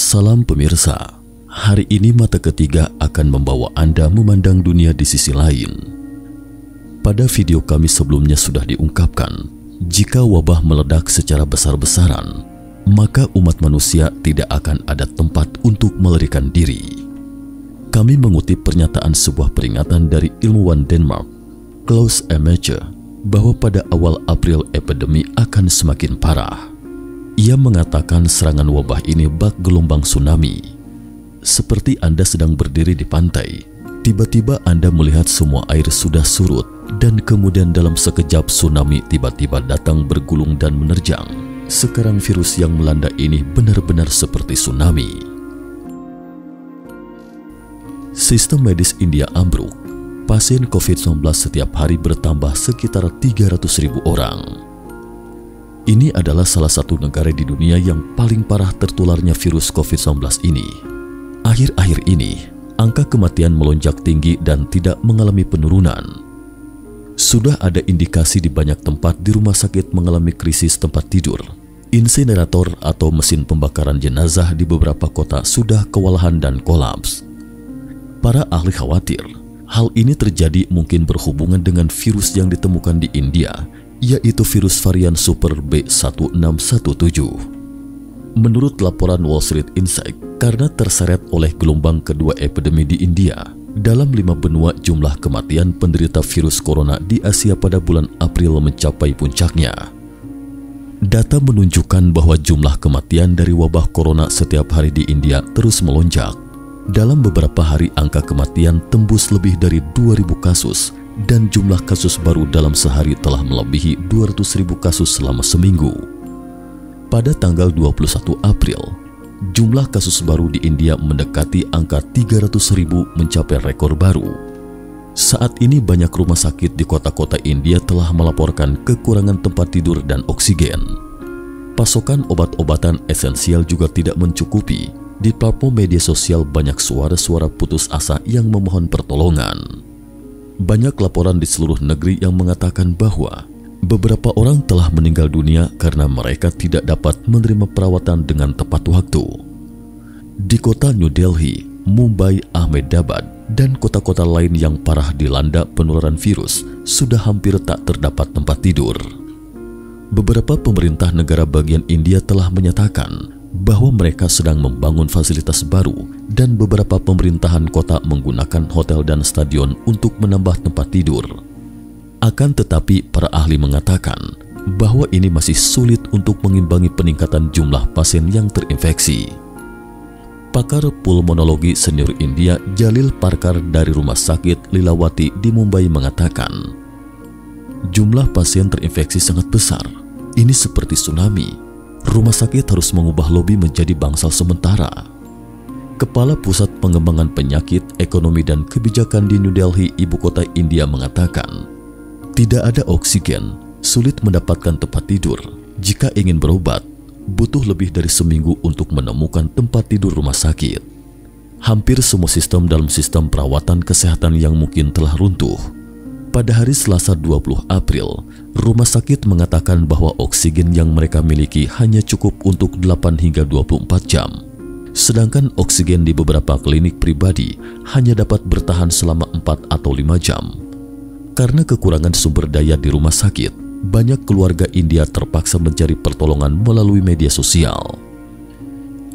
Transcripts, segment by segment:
Salam pemirsa, hari ini Mata Ketiga akan membawa Anda memandang dunia di sisi lain. Pada video kami sebelumnya sudah diungkapkan, jika wabah meledak secara besar-besaran, maka umat manusia tidak akan ada tempat untuk melarikan diri. Kami mengutip pernyataan sebuah peringatan dari ilmuwan Denmark, Klaus Emache, bahwa pada awal April epidemi akan semakin parah. Ia mengatakan serangan wabah ini bak gelombang tsunami. Seperti Anda sedang berdiri di pantai, tiba-tiba Anda melihat semua air sudah surut, dan kemudian dalam sekejap tsunami tiba-tiba datang bergulung dan menerjang. Sekarang virus yang melanda ini benar-benar seperti tsunami. Sistem medis India ambruk. Pasien COVID-19 setiap hari bertambah sekitar 300.000 orang. Ini adalah salah satu negara di dunia yang paling parah tertularnya virus COVID-19 ini. Akhir-akhir ini, angka kematian melonjak tinggi dan tidak mengalami penurunan. Sudah ada indikasi di banyak tempat di rumah sakit mengalami krisis tempat tidur. Insinerator atau mesin pembakaran jenazah di beberapa kota sudah kewalahan dan kolaps. Para ahli khawatir hal ini terjadi mungkin berhubungan dengan virus yang ditemukan di India, yaitu virus varian Super B1617. Menurut laporan Wall Street Insight, karena terseret oleh gelombang kedua epidemi di India, dalam 5 benua jumlah kematian penderita virus corona di Asia pada bulan April mencapai puncaknya. Data menunjukkan bahwa jumlah kematian dari wabah corona setiap hari di India terus melonjak. Dalam beberapa hari angka kematian tembus lebih dari 2.000 kasus dan jumlah kasus baru dalam sehari telah melebihi 200.000 kasus selama seminggu. Pada tanggal 21 April, jumlah kasus baru di India mendekati angka 300.000 mencapai rekor baru. Saat ini banyak rumah sakit di kota-kota India telah melaporkan kekurangan tempat tidur dan oksigen. Pasokan obat-obatan esensial juga tidak mencukupi. Di platform media sosial banyak suara-suara putus asa yang memohon pertolongan. Banyak laporan di seluruh negeri yang mengatakan bahwa beberapa orang telah meninggal dunia karena mereka tidak dapat menerima perawatan dengan tepat waktu. Di kota New Delhi, Mumbai, Ahmedabad, dan kota-kota lain yang parah dilanda penularan virus, sudah hampir tak terdapat tempat tidur. Beberapa pemerintah negara bagian India telah menyatakan bahwa mereka sedang membangun fasilitas baru dan beberapa pemerintahan kota menggunakan hotel dan stadion untuk menambah tempat tidur. Akan tetapi, para ahli mengatakan bahwa ini masih sulit untuk mengimbangi peningkatan jumlah pasien yang terinfeksi. Pakar pulmonologi senior India Jalil Parkar dari Rumah Sakit Lilawati di Mumbai mengatakan, jumlah pasien terinfeksi sangat besar. Ini seperti tsunami. Rumah sakit harus mengubah lobi menjadi bangsal sementara. Kepala Pusat Pengembangan Penyakit, Ekonomi dan Kebijakan di New Delhi, ibu kota India mengatakan, tidak ada oksigen, sulit mendapatkan tempat tidur. Jika ingin berobat, butuh lebih dari seminggu untuk menemukan tempat tidur rumah sakit. Hampir semua sistem dalam sistem perawatan kesehatan yang mungkin telah runtuh. Pada hari Selasa 20 April, rumah sakit mengatakan bahwa oksigen yang mereka miliki hanya cukup untuk 8 hingga 24 jam. Sedangkan oksigen di beberapa klinik pribadi hanya dapat bertahan selama 4 atau 5 jam. Karena kekurangan sumber daya di rumah sakit, banyak keluarga India terpaksa mencari pertolongan melalui media sosial.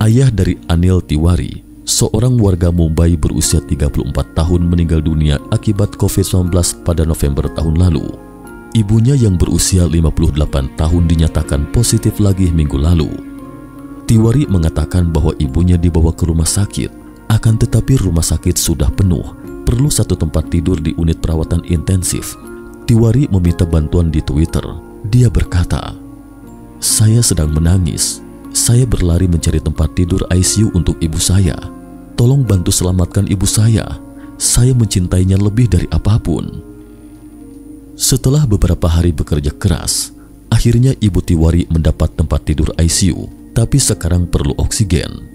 Ayah dari Anil Tiwari, seorang warga Mumbai berusia 34 tahun meninggal dunia akibat COVID-19 pada November tahun lalu. Ibunya yang berusia 58 tahun dinyatakan positif lagi minggu lalu. Tiwari mengatakan bahwa ibunya dibawa ke rumah sakit, akan tetapi rumah sakit sudah penuh, perlu satu tempat tidur di unit perawatan intensif. Tiwari meminta bantuan di Twitter. Dia berkata, "Saya sedang menangis. Saya berlari mencari tempat tidur ICU untuk ibu saya. Tolong bantu selamatkan ibu saya. Saya mencintainya lebih dari apapun." Setelah beberapa hari bekerja keras, akhirnya ibu Tiwari mendapat tempat tidur ICU, tapi sekarang perlu oksigen.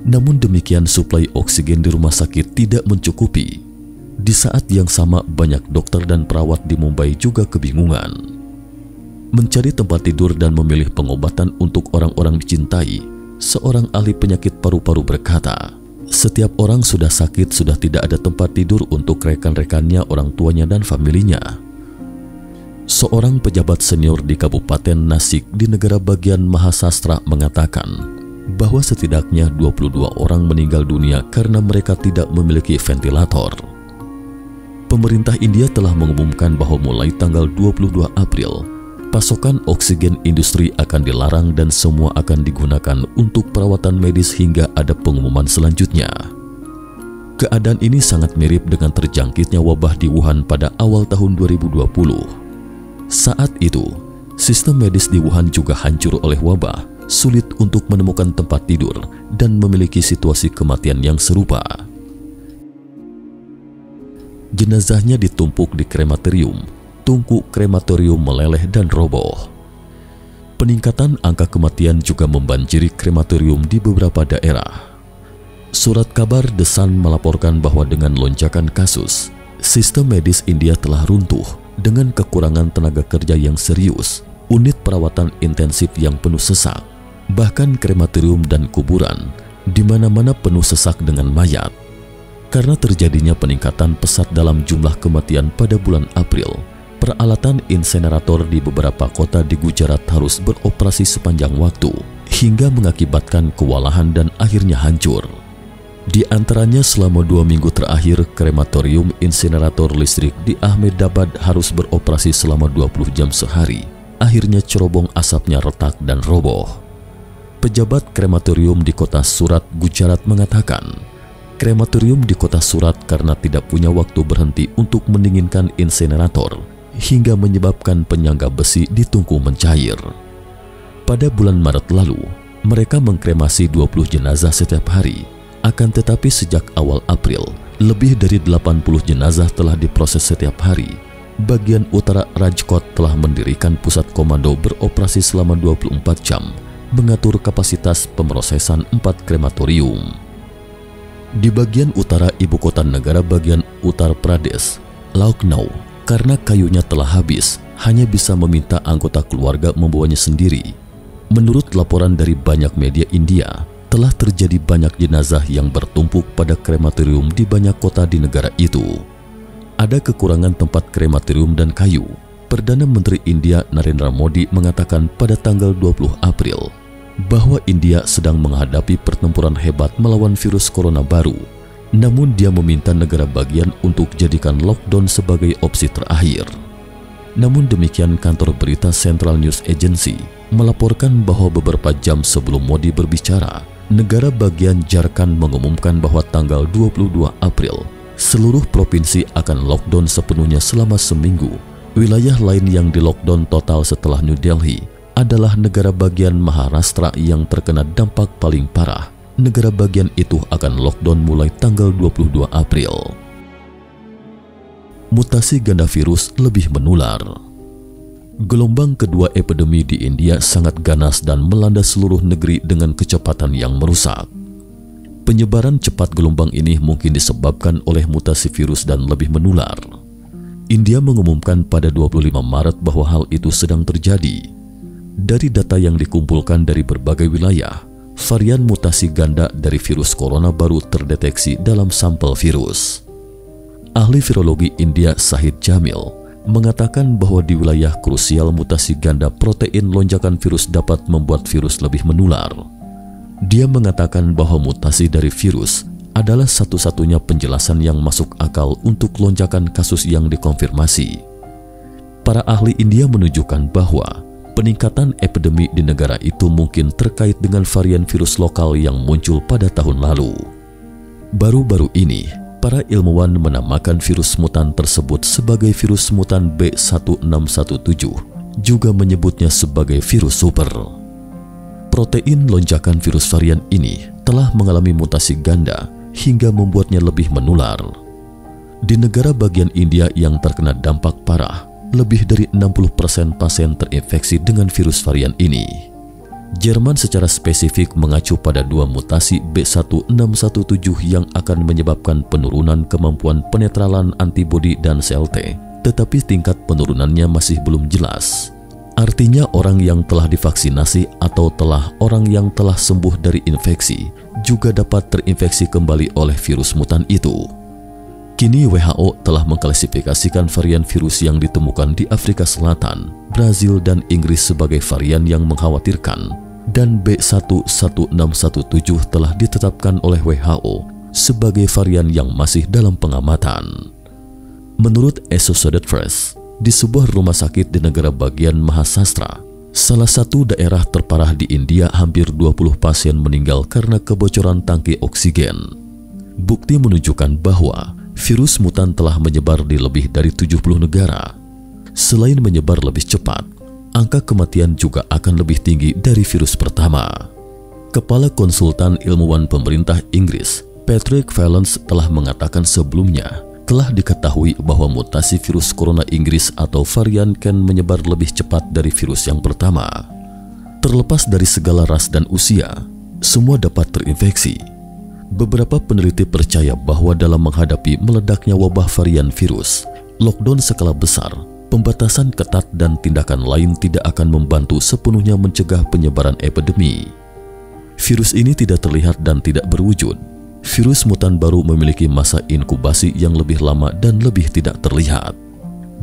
Namun demikian, suplai oksigen di rumah sakit tidak mencukupi. Di saat yang sama, banyak dokter dan perawat di Mumbai juga kebingungan. Mencari tempat tidur dan memilih pengobatan untuk orang-orang dicintai seorang ahli penyakit paru-paru berkata, setiap orang sudah sakit, sudah tidak ada tempat tidur untuk rekan-rekannya, orang tuanya, dan familinya. Seorang pejabat senior di Kabupaten Nasik di negara bagian Mahasastra mengatakan bahwa setidaknya 22 orang meninggal dunia karena mereka tidak memiliki ventilator. Pemerintah India telah mengumumkan bahwa mulai tanggal 22 April, pasokan oksigen industri akan dilarang dan semua akan digunakan untuk perawatan medis hingga ada pengumuman selanjutnya. Keadaan ini sangat mirip dengan terjangkitnya wabah di Wuhan pada awal tahun 2020. Saat itu, sistem medis di Wuhan juga hancur oleh wabah, sulit untuk menemukan tempat tidur, dan memiliki situasi kematian yang serupa. Jenazahnya ditumpuk di krematorium, tungku krematorium meleleh dan roboh. Peningkatan angka kematian juga membanjiri krematorium di beberapa daerah. Surat kabar The Sun melaporkan bahwa dengan lonjakan kasus, sistem medis India telah runtuh dengan kekurangan tenaga kerja yang serius, unit perawatan intensif yang penuh sesak, bahkan krematorium dan kuburan di mana-mana penuh sesak dengan mayat. Karena terjadinya peningkatan pesat dalam jumlah kematian pada bulan April, peralatan insenerator di beberapa kota di Gujarat harus beroperasi sepanjang waktu hingga mengakibatkan kewalahan dan akhirnya hancur. Di antaranya selama 2 minggu terakhir, krematorium insenerator listrik di Ahmedabad harus beroperasi selama 20 jam sehari. Akhirnya cerobong asapnya retak dan roboh. Pejabat krematorium di kota Surat, Gujarat mengatakan, krematorium di kota Surat karena tidak punya waktu berhenti untuk mendinginkan insenerator hingga menyebabkan penyangga besi di tungku mencair. Pada bulan Maret lalu, mereka mengkremasi 20 jenazah setiap hari. Akan tetapi sejak awal April, lebih dari 80 jenazah telah diproses setiap hari. Bagian utara Rajkot telah mendirikan pusat komando beroperasi selama 24 jam, mengatur kapasitas pemrosesan 4 krematorium. Di bagian utara ibu kota negara bagian Uttar Pradesh, Lucknow, karena kayunya telah habis, hanya bisa meminta anggota keluarga membawanya sendiri. Menurut laporan dari banyak media India, telah terjadi banyak jenazah yang bertumpuk pada krematorium di banyak kota di negara itu. Ada kekurangan tempat krematorium dan kayu. Perdana Menteri India Narendra Modi mengatakan pada tanggal 20 April bahwa India sedang menghadapi pertempuran hebat melawan virus corona baru. Namun dia meminta negara bagian untuk jadikan lockdown sebagai opsi terakhir. Namun demikian, kantor berita Central News Agency melaporkan bahwa beberapa jam sebelum Modi berbicara, negara bagian Jharkhand mengumumkan bahwa tanggal 22 April seluruh provinsi akan lockdown sepenuhnya selama seminggu. Wilayah lain yang di lockdown total setelah New Delhi adalah negara bagian Maharashtra yang terkena dampak paling parah. Negara bagian itu akan lockdown mulai tanggal 22 April. Mutasi ganda virus lebih menular. Gelombang kedua epidemi di India sangat ganas dan melanda seluruh negeri dengan kecepatan yang merusak. Penyebaran cepat gelombang ini mungkin disebabkan oleh mutasi virus dan lebih menular. India mengumumkan pada 25 Maret bahwa hal itu sedang terjadi. Dari data yang dikumpulkan dari berbagai wilayah, varian mutasi ganda dari virus corona baru terdeteksi dalam sampel virus. Ahli virologi India Shahid Jamil mengatakan bahwa di wilayah krusial mutasi ganda protein lonjakan virus dapat membuat virus lebih menular. Dia mengatakan bahwa mutasi dari virus adalah satu-satunya penjelasan yang masuk akal untuk lonjakan kasus yang dikonfirmasi. Para ahli India menunjukkan bahwa peningkatan epidemi di negara itu mungkin terkait dengan varian virus lokal yang muncul pada tahun lalu. Baru-baru ini, para ilmuwan menamakan virus mutan tersebut sebagai virus mutan B1617, juga menyebutnya sebagai virus super. Protein lonjakan virus varian ini telah mengalami mutasi ganda hingga membuatnya lebih menular. Di negara bagian India yang terkena dampak parah, lebih dari 60% pasien terinfeksi dengan virus varian ini. Jerman secara spesifik mengacu pada 2 mutasi B1617 yang akan menyebabkan penurunan kemampuan penetralan antibodi dan sel T, tetapi tingkat penurunannya masih belum jelas. Artinya orang yang telah divaksinasi atau orang yang telah sembuh dari infeksi juga dapat terinfeksi kembali oleh virus mutan itu. Kini WHO telah mengklasifikasikan varian virus yang ditemukan di Afrika Selatan, Brazil, dan Inggris sebagai varian yang mengkhawatirkan, dan B11617 telah ditetapkan oleh WHO sebagai varian yang masih dalam pengamatan. Menurut Associated Press, di sebuah rumah sakit di negara bagian Mahasastra, salah satu daerah terparah di India, hampir 20 pasien meninggal karena kebocoran tangki oksigen. Bukti menunjukkan bahwa virus mutan telah menyebar di lebih dari 70 negara. Selain menyebar lebih cepat, angka kematian juga akan lebih tinggi dari virus pertama. Kepala Konsultan Ilmuwan Pemerintah Inggris, Patrick Vallance, telah mengatakan sebelumnya telah diketahui bahwa mutasi virus corona Inggris atau varian Ken menyebar lebih cepat dari virus yang pertama. Terlepas dari segala ras dan usia, semua dapat terinfeksi. Beberapa peneliti percaya bahwa dalam menghadapi meledaknya wabah varian virus, lockdown skala besar, pembatasan ketat, dan tindakan lain tidak akan membantu sepenuhnya mencegah penyebaran epidemi. Virus ini tidak terlihat dan tidak berwujud. Virus mutan baru memiliki masa inkubasi yang lebih lama dan lebih tidak terlihat.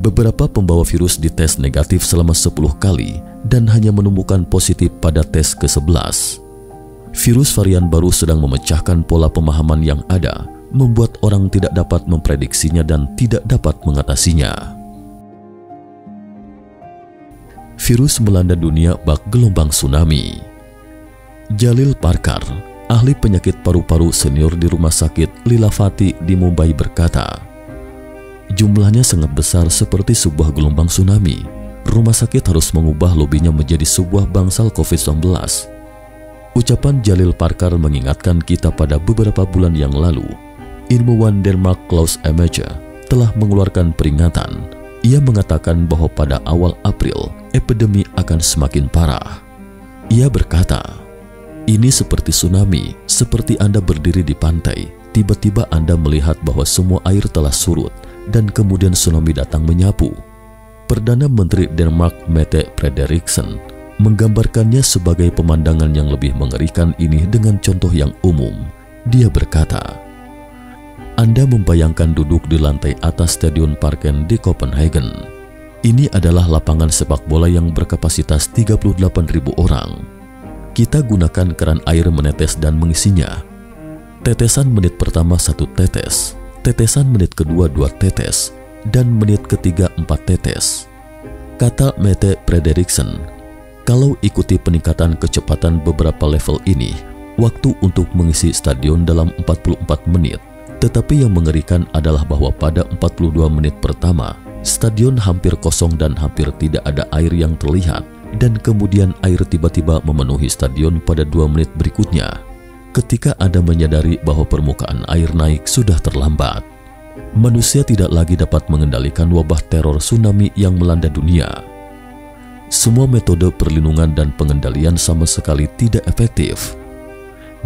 Beberapa pembawa virus dites negatif selama 10 kali dan hanya menemukan positif pada tes ke-11. Virus varian baru sedang memecahkan pola pemahaman yang ada, membuat orang tidak dapat memprediksinya dan tidak dapat mengatasinya. Virus melanda dunia bak gelombang tsunami. Jalil Parkar, ahli penyakit paru-paru senior di Rumah Sakit Lilavati di Mumbai, berkata, jumlahnya sangat besar seperti sebuah gelombang tsunami. Rumah sakit harus mengubah lobinya menjadi sebuah bangsal COVID-19. Ucapan Jalil Parkar mengingatkan kita pada beberapa bulan yang lalu, ilmuwan Denmark Klaus Emager telah mengeluarkan peringatan. Ia mengatakan bahwa pada awal April, epidemi akan semakin parah. Ia berkata, ini seperti tsunami, seperti Anda berdiri di pantai, tiba-tiba Anda melihat bahwa semua air telah surut, dan kemudian tsunami datang menyapu. Perdana Menteri Denmark Mette Frederiksen menggambarkannya sebagai pemandangan yang lebih mengerikan ini dengan contoh yang umum. Dia berkata, Anda membayangkan duduk di lantai atas Stadion Parken di Copenhagen. Ini adalah lapangan sepak bola yang berkapasitas 38.000 orang. Kita gunakan keran air menetes dan mengisinya. Tetesan menit pertama 1 tetes, tetesan menit kedua 2 tetes, dan menit ketiga 4 tetes. Kata Mette Frederiksen, kalau ikuti peningkatan kecepatan beberapa level ini, waktu untuk mengisi stadion dalam 44 menit. Tetapi yang mengerikan adalah bahwa pada 42 menit pertama, stadion hampir kosong dan hampir tidak ada air yang terlihat. Dan kemudian air tiba-tiba memenuhi stadion pada 2 menit berikutnya. Ketika Anda menyadari bahwa permukaan air naik, sudah terlambat. Manusia tidak lagi dapat mengendalikan wabah teror tsunami yang melanda dunia. Semua metode perlindungan dan pengendalian sama sekali tidak efektif.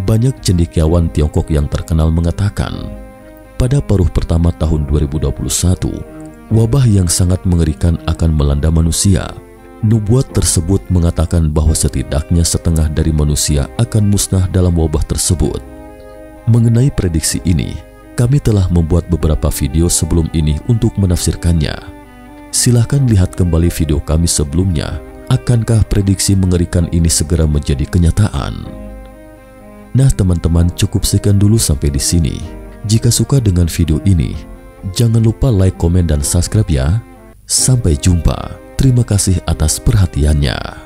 Banyak cendekiawan Tiongkok yang terkenal mengatakan, pada paruh pertama tahun 2021, wabah yang sangat mengerikan akan melanda manusia. Nubuat tersebut mengatakan bahwa setidaknya setengah dari manusia akan musnah dalam wabah tersebut. Mengenai prediksi ini, kami telah membuat beberapa video sebelum ini untuk menafsirkannya. Silahkan lihat kembali video kami sebelumnya. Akankah prediksi mengerikan ini segera menjadi kenyataan? Nah teman-teman, cukup sekian dulu sampai di sini. Jika suka dengan video ini, jangan lupa like, komen, dan subscribe ya. Sampai jumpa. Terima kasih atas perhatiannya.